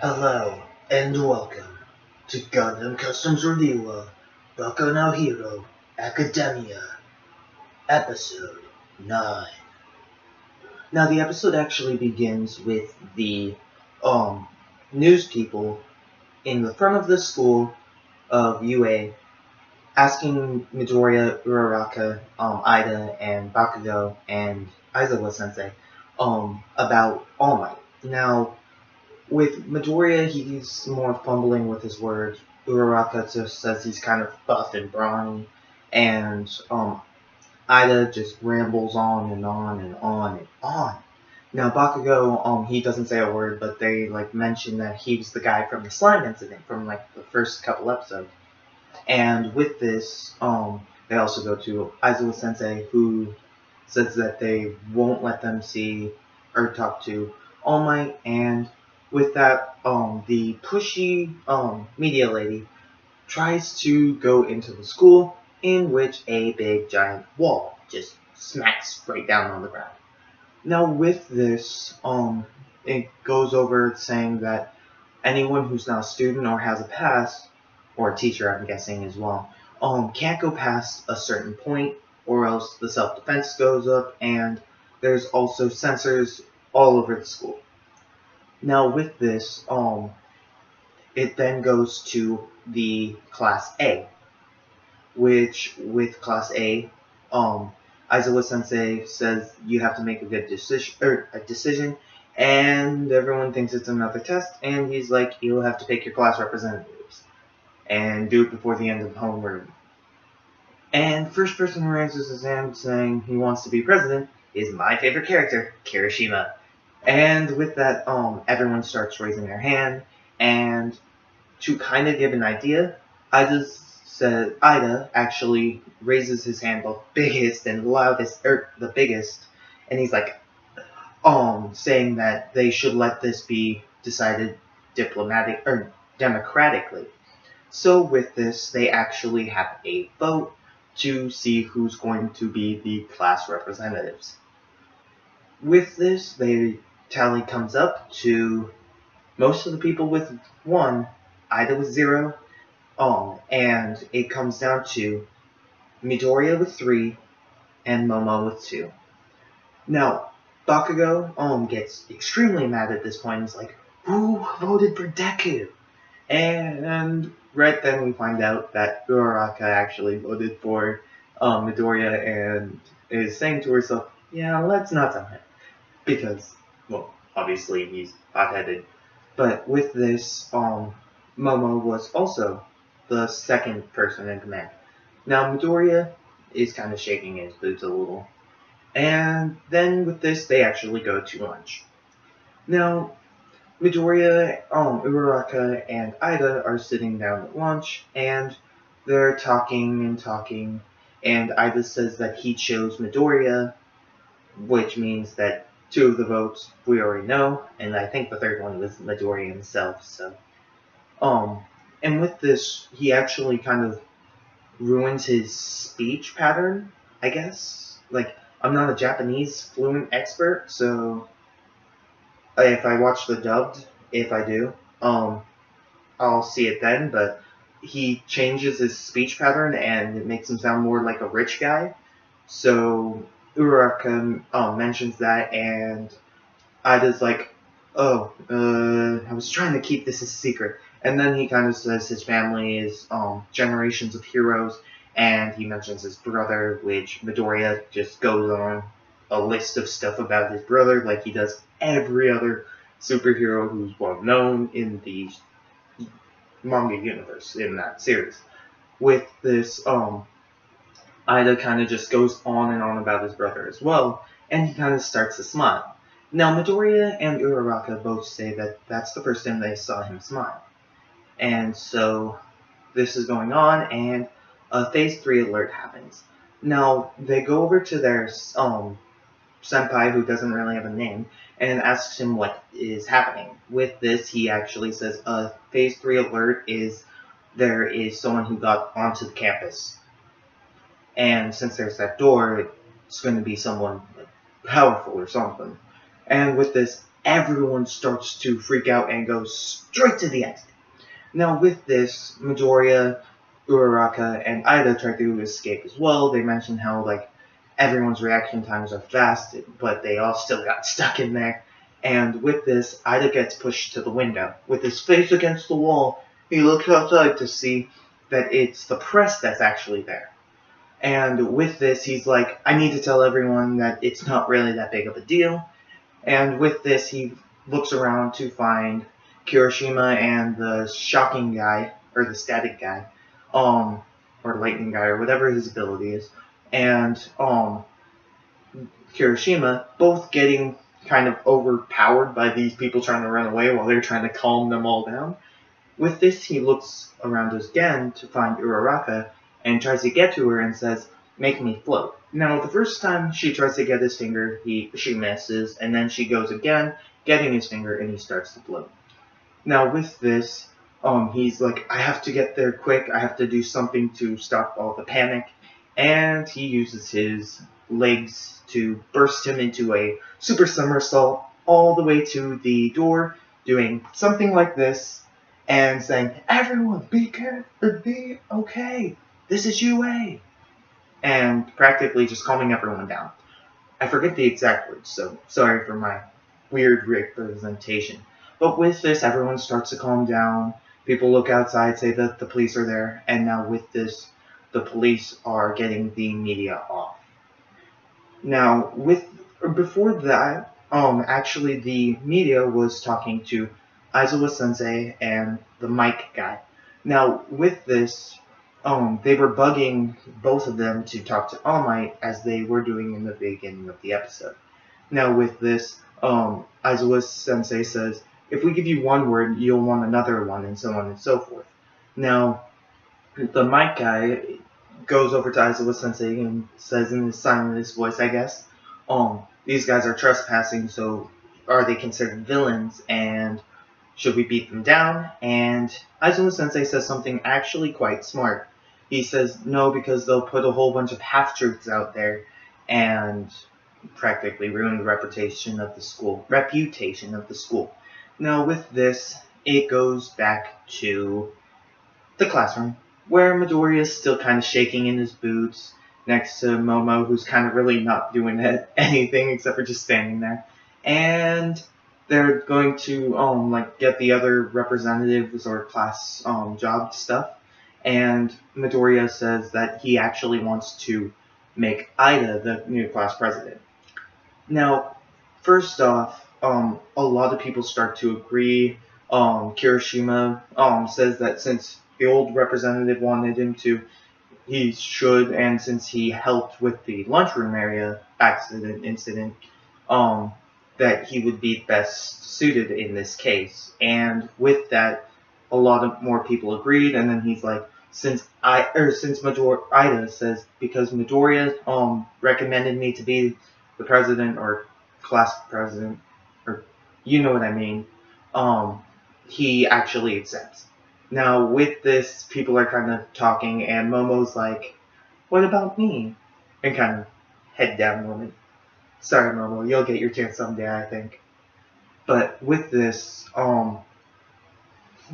Hello and welcome to Gundam Customs Reviewer, Boku no Hero Academia, Episode 9. Now the episode actually begins with the news people in the front of the school of UA asking Midoriya, Uraraka, Ida, and Bakugo, and Aizawa Sensei about All Might. Now, with Midoriya, he's more fumbling with his words. Uraraka just says he's kind of buff and brawny, and Ida just rambles on and on and on and on. Now Bakugo, he doesn't say a word, but they mention that he was the guy from the slime incident from the first couple episodes. And with this, they also go to Aizawa Sensei, who says that they won't let them see or talk to All Might, and with that, the pushy media lady tries to go into the school, in which a big giant wall just smacks right down on the ground. Now, with this, it goes over saying that anyone who's not a student or has a pass, or a teacher, I'm guessing as well, can't go past a certain point, or else the self-defense goes up, and there's also sensors all over the school. Now, with this, it then goes to the Class A, which with Class A, Aizawa Sensei says you have to make a good decision, and everyone thinks it's another test, and he's like, you'll have to pick your class representatives, and do it before the end of the homeroom. And first person who raises his hand saying he wants to be president is my favorite character, Kirishima. And with that, everyone starts raising their hand, and to kind of give an idea, Ida actually raises his hand the biggest and loudest, the biggest, and he's like, saying that they should let this be decided democratically. So with this, they actually have a vote to see who's going to be the class representatives. With this, the tally comes up to most of the people with 1, Ida with 0, and it comes down to Midoriya with 3 and Momo with 2. Now, Bakugo gets extremely mad at this point. He's like, who voted for Deku? And right then we find out that Uraraka actually voted for Midoriya and is saying to herself, yeah, let's not tell him. Because, well, obviously he's hot-headed. But with this, Momo was also the second person in command. Now Midoriya is kind of shaking his boots a little. And then with this, they actually go to lunch. Now, Midoriya, Uraraka, and Ida are sitting down at lunch, and they're talking and talking, and Ida says that he chose Midoriya, which means that 2 of the votes we already know, and I think the third one was Midoriya himself, so. And with this, he actually kind of ruins his speech pattern, I guess. I'm not a Japanese fluent expert, so if I watch the dubbed, if I do, I'll see it then, but he changes his speech pattern and it makes him sound more like a rich guy. So Uraraka mentions that, and Ida's like, I was trying to keep this a secret. And then he kind of says his family is generations of heroes, and he mentions his brother, which Midoriya just goes on a list of stuff about his brother, like he does every other superhero who's well known in the manga universe in that series. With this, Ida kind of just goes on and on about his brother as well, and he kind of starts to smile. Now, Midoriya and Uraraka both say that that's the first time they saw him smile. And so this is going on, and a Phase 3 alert happens. Now, they go over to their senpai, who doesn't really have a name, and asks him what is happening. With this, he actually says a Phase 3 alert is there is someone who got onto the campus. And since there's that door, it's going to be someone powerful or something. And with this, everyone starts to freak out and goes straight to the exit. Now with this, Midoriya, Uraraka, and Ida try to escape as well. They mention how like everyone's reaction times are fast, but they all still got stuck in there. And with this, Ida gets pushed to the window. With his face against the wall, he looks outside to see that it's the press that's actually there. And with this, he's like, I need to tell everyone that it's not really that big of a deal. And with this, he looks around to find Kirishima and the shocking guy, or the static guy, or lightning guy, or whatever his ability is, and Kirishima, both getting kind of overpowered by these people trying to run away while they're trying to calm them all down. With this, he looks around again to find Uraraka and tries to get to her and says, make me float. Now, the first time she tries to get his finger, she misses, and then she goes again, getting his finger, and he starts to float. Now, with this, he's like, I have to get there quick, I have to do something to stop all the panic, and he uses his legs to burst him into a super somersault all the way to the door, doing something like this, and saying, everyone, be careful, be okay, this is UA, and practically just calming everyone down. I forget the exact words, so sorry for my weird representation. But with this, everyone starts to calm down. People look outside, say that the police are there, and now with this, the police are getting the media off. Now, before that, actually the media was talking to Aizawa Sensei and the mic guy. Now, with this, they were bugging both of them to talk to All Might as they were doing in the beginning of the episode. Now, with this, Aizawa Sensei says, if we give you one word, you'll want another one, and so on and so forth. Now, the mic guy goes over to Aizawa Sensei and says in the silentest voice, I guess, these guys are trespassing, so are they considered villains, and should we beat them down? And Aizawa Sensei says something actually quite smart. He says no, because they'll put a whole bunch of half-truths out there and practically ruin the reputation of the school. Now with this, it goes back to the classroom, where Midoriya is still kind of shaking in his boots, next to Momo, who's kind of really not doing anything except for just standing there. And they're going to get the other representatives or class job stuff. And Midoriya says that he actually wants to make Ida the new class president. Now, first off, a lot of people start to agree. Kirishima says that since the old representative wanted him to, he should, and since he helped with the lunchroom area incident, that he would be best suited in this case. And with that, a lot of more people agreed, and then he's like, Ida says, because Midoriya recommended me to be the president or class president, or you know what I mean, he actually accepts. Now with this, people are kind of talking, and Momo's like, what about me? And kind of head down moment. Sorry, Momo, you'll get your chance someday, I think. But with this,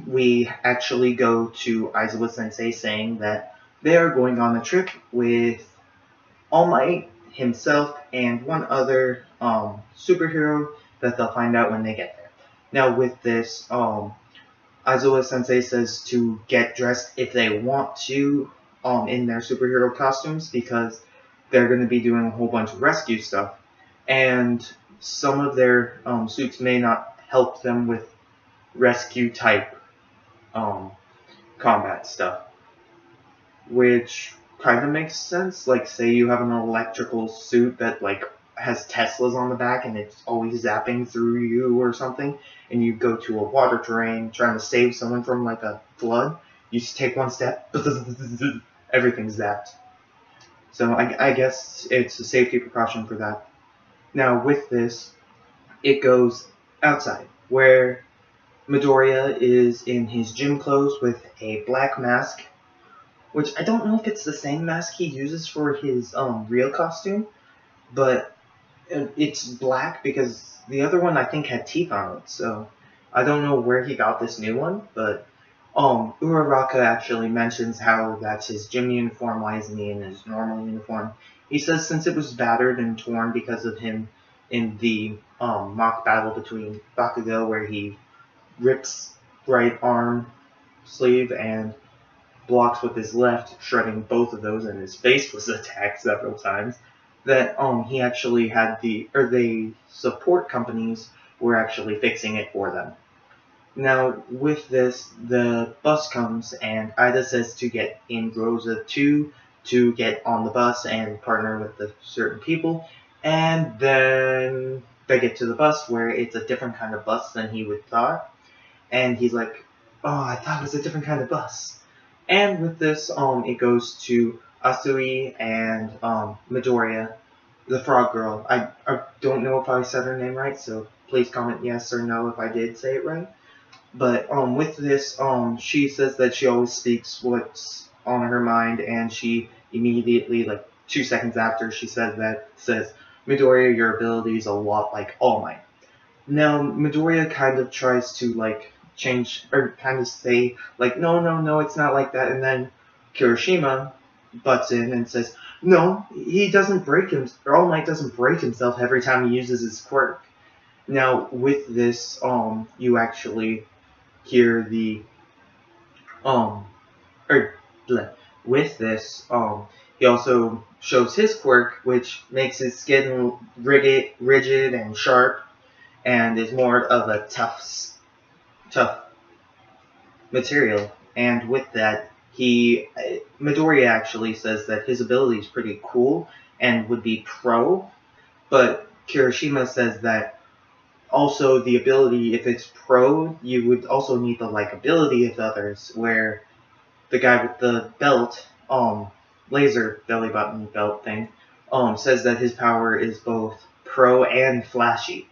we actually go to Aizawa Sensei saying that they are going on a trip with All Might himself and one other superhero that they'll find out when they get there. Now with this, Aizawa Sensei says to get dressed if they want to in their superhero costumes, because they're going to be doing a whole bunch of rescue stuff, and some of their suits may not help them with rescue type combat stuff, which kind of makes sense. Like, say you have an electrical suit that like has Teslas on the back and it's always zapping through you or something, and you go to a water terrain trying to save someone from like a flood, you just take one step, everything's zapped. So I guess it's a safety precaution for that. Now with this, it goes outside, where Midoriya is in his gym clothes with a black mask, which I don't know if it's the same mask he uses for his real costume, but It's black because the other one I think had teeth on it, so I don't know where he got this new one, but Uraraka actually mentions how that's his gym uniform, why isn't he in his normal uniform? He says since it was battered and torn because of him in the mock battle between Bakugo where he rips right arm sleeve and blocks with his left, shredding both of those, and his face was attacked several times. That he actually had the support companies were actually fixing it for them. Now with this, the bus comes and Ida says to get in Rosa 2 to get on the bus and partner with the certain people, and then they get to the bus where it's a different kind of bus than he would thought, and he's like, "Oh, I thought it was a different kind of bus." And with this, it goes to Asui and Midoriya, the frog girl. I don't know if I said her name right, so please comment yes or no if I did say it right. But with this, she says that she always speaks what's on her mind, and she immediately, like 2 seconds after she says that, says, "Midoriya, your ability is a lot like All Might." Now, Midoriya kind of tries to, like, change, or kind of say, like, no, no, no, it's not like that, and then Kirishima butts in and says, no, he doesn't break him, or All Might doesn't break himself every time he uses his quirk. Now, with this, you actually hear the, um, or, bleh, with this, he also shows his quirk, which makes his skin rigid and sharp, and is more of a tough material. And with that, Midoriya actually says that his ability is pretty cool and would be pro, but Kirishima says that also the ability, if it's pro, you would also need the likability of others, where the guy with the belt, laser belly button belt thing, says that his power is both pro and flashy.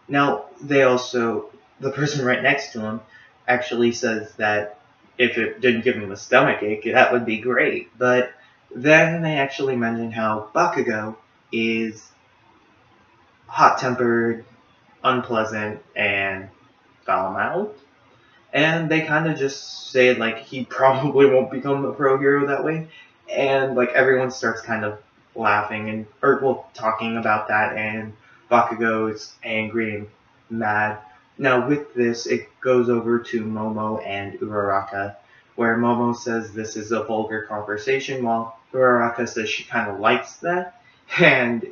Now, the person right next to him actually says that if it didn't give him a stomach ache, that would be great. But then they actually mention how Bakugo is hot-tempered, unpleasant, and foul-mouthed. And they kind of just say, like, he probably won't become a pro hero that way. And, like, everyone starts kind of laughing talking about that, and Bakugo is angry and mad. Now, with this, it goes over to Momo and Uraraka, where Momo says this is a vulgar conversation, while Uraraka says she kind of likes that. And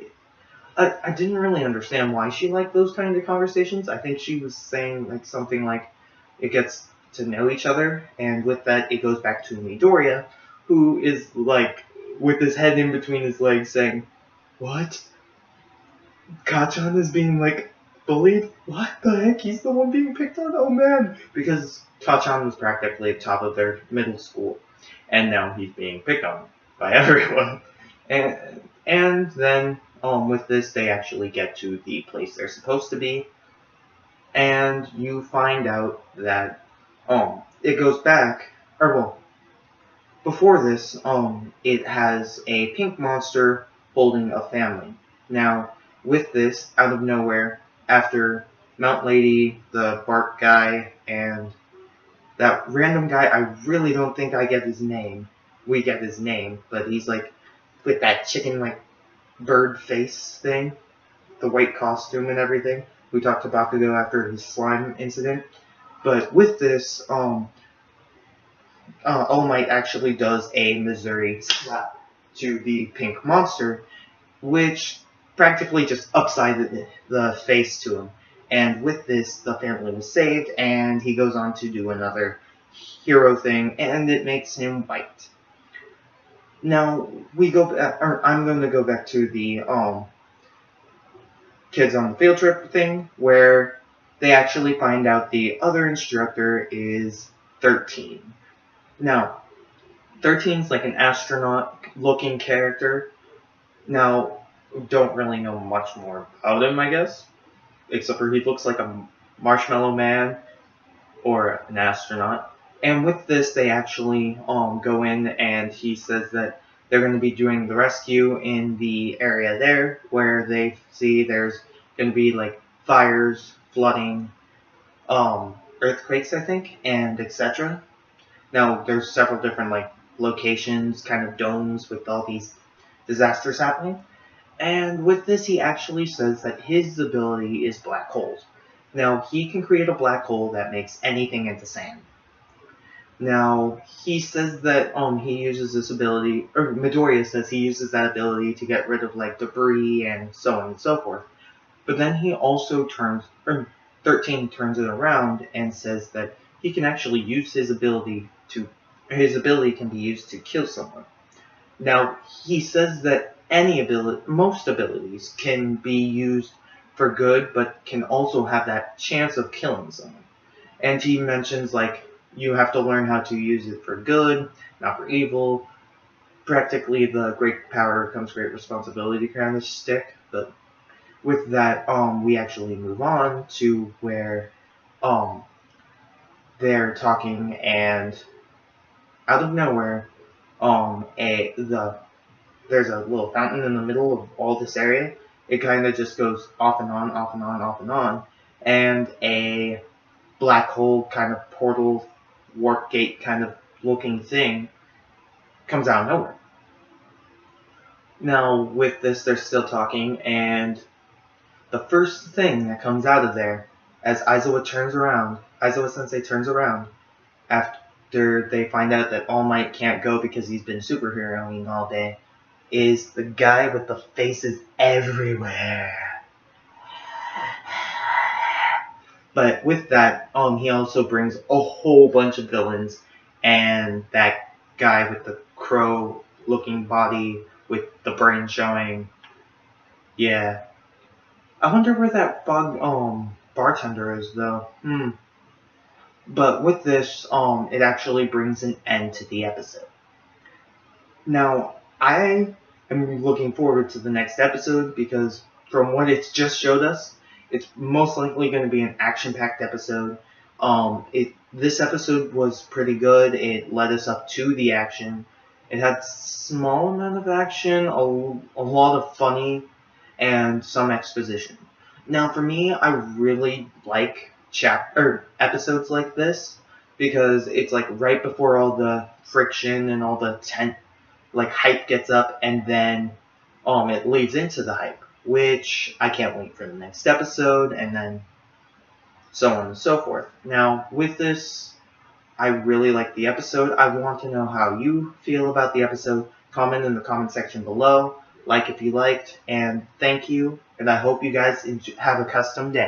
I didn't really understand why she liked those kind of conversations. I think she was saying, like, something like, it gets to know each other, and with that, it goes back to Midoriya, who is, like, with his head in between his legs saying, what? Kachan is being, like, bullied? What the heck? He's the one being picked on? Oh, man! Because Kachan was practically at the top of their middle school, and now he's being picked on by everyone. And then, with this, they actually get to the place they're supposed to be, and you find out that it goes back, or well, before this, it has a pink monster holding a family. Now, with this, out of nowhere, after Mount Lady, the Bark guy, and that random guy, I really don't think I get his name. We get his name, but he's like with that chicken like bird face thing, the white costume and everything. We talked to Bakugo after his slime incident. But with this, All Might actually does a Missouri slap to the pink monster, which practically just upside the face to him. And with this, the family was saved, and he goes on to do another hero thing, and it makes him white. Now I'm going to go back to the kids on the field trip thing, where they actually find out the other instructor is 13. Now, 13's like an astronaut-looking character. Now, don't really know much more about him, I guess, except for he looks like a marshmallow man or an astronaut. And with this, they actually go in, and he says that they're going to be doing the rescue in the area there, where they see there's going to be like fires, flooding, earthquakes, I think, and etc. Now, there's several different like locations, kind of domes with all these disasters happening. And with this, he actually says that his ability is black holes. Now, he can create a black hole that makes anything into sand. Now, he says that he uses this ability, or Midoriya says he uses that ability to get rid of like debris and so on and so forth. But then he also turns, or 13 turns it around and says that he can actually use his ability can be used to kill someone. Now, he says that most abilities can be used for good, but can also have that chance of killing someone. And he mentions, like, you have to learn how to use it for good, not for evil. Practically, the great power comes great responsibility kind of stick. But with that, we actually move on to where, they're talking, and out of nowhere, there's a little fountain in the middle of all this area. It kind of just goes off and on, off and on, off and on, and a black hole kind of portal, warp gate kind of looking thing comes out of nowhere. Now, with this, they're still talking, and the first thing that comes out of there, as Aizawa Sensei turns around, after they find out that All Might can't go because he's been superheroing all day, is the guy with the faces everywhere. But with that, he also brings a whole bunch of villains, and that guy with the crow-looking body with the brain showing. Yeah. I wonder where that bartender is, though. But with this, it actually brings an end to the episode. Now, I am looking forward to the next episode because from what it's just showed us, it's most likely going to be an action-packed episode. This episode was pretty good. It led us up to the action. It had small amount of action, a lot of funny, and some exposition. Now, for me, I really like episodes like this because it's like right before all the friction and all the hype gets up, and then it leads into the hype, which I can't wait for the next episode, and then so on and so forth. Now, with this, I really like the episode. I want to know how you feel about the episode. Comment in the comment section below. Like if you liked, and thank you. And I hope you guys have a custom day.